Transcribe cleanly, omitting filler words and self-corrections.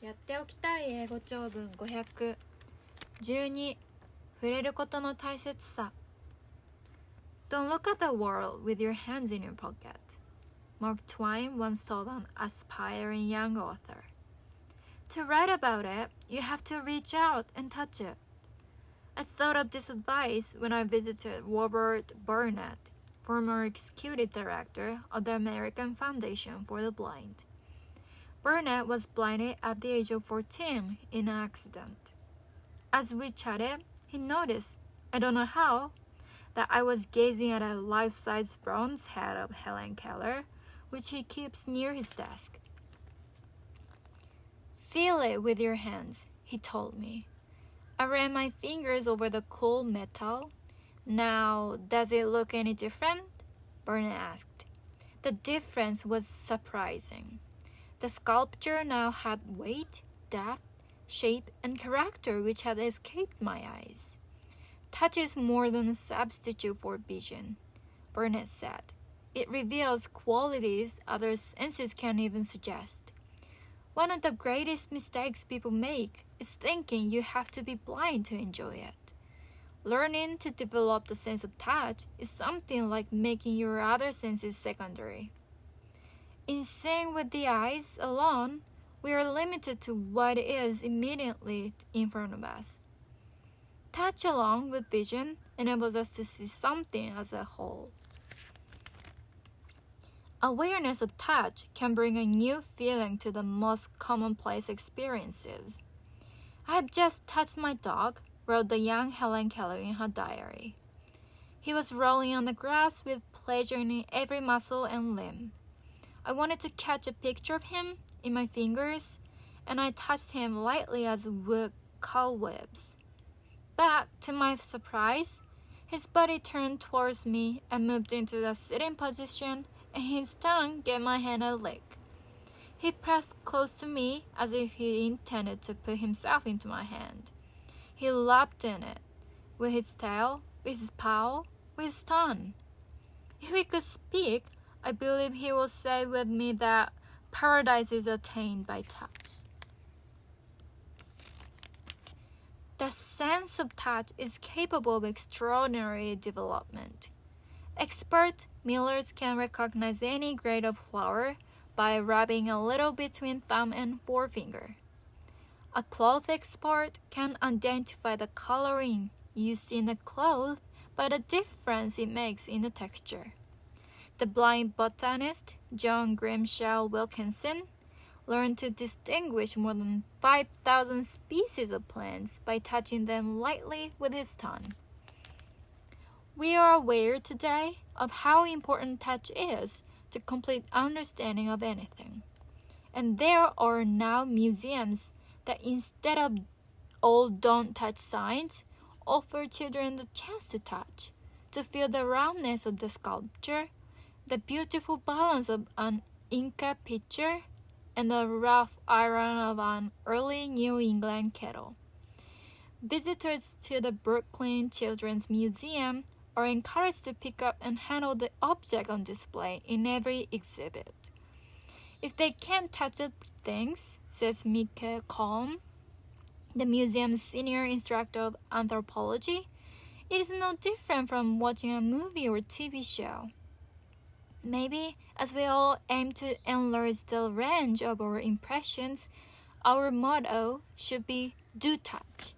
やっておきたい英語長文500 12触れることの大切さ Don't look at the world with your hands in your pocket. Mark Twain once told an aspiring young author. To write about it, you have to reach out and touch it. I thought of this advice when I visited Robert Burnett, former executive director of the American Foundation for the Blind. Burnett was blinded at the age of 14 in an accident. As we chatted, he noticed, I don't know how, that I was gazing at a life-size bronze head of Helen Keller, which he keeps near his desk. Feel it with your hands, he told me. I ran my fingers over the cool metal. Now, does it look any different? Burnett asked. The difference was surprising. The sculpture now had weight, depth, shape, and character which had escaped my eyes. Touch is more than a substitute for vision, Burnett said. It reveals qualities other senses can't even suggest. One of the greatest mistakes people make is thinking you have to be blind to enjoy it. Learning to develop the sense of touch is something like making your other senses secondary. In seeing with the eyes alone, we are limited to what is immediately in front of us. Touch along with vision enables us to see something as a whole. Awareness of touch can bring a new feeling to the most commonplace experiences. I have just touched my dog, wrote the young Helen Keller in her diary. He was rolling on the grass with pleasure in every muscle and limb. I wanted to catch a picture of him in my fingers, and I touched him lightly as wood cobwebs. But, to my surprise, his body turned towards me and moved into the sitting position, and his tongue gave my hand a lick. He pressed close to me as if he intended to put himself into my hand. He lapped in it, with his tail, with his paw, with his tongue. If he could speak, I believe he will say with me that paradise is attained by touch. The sense of touch is capable of extraordinary development. Expert millers can recognize any grade of flour by rubbing a little between thumb and forefinger. A cloth expert can identify the coloring used in a cloth by the difference it makes in the texture. The blind botanist John Grimshaw Wilkinson learned to distinguish more than 5,000 species of plants by touching them lightly with his tongue. We are aware today of how important touch is to complete understanding of anything. And there are now museums that instead of old don't touch signs, offer children the chance to touch, to feel the roundness of the sculpture, the beautiful balance of an Inca pitcher, and the rough iron of an early New England kettle. Visitors to the Brooklyn Children's Museum are encouraged to pick up and handle the object on display in every exhibit. If they can't touch the things, says Mika Kalm, the museum's senior instructor of anthropology, it is no different from watching a movie or TV show. Maybe, as we all aim to enlarge the range of our impressions, our motto should be do touch.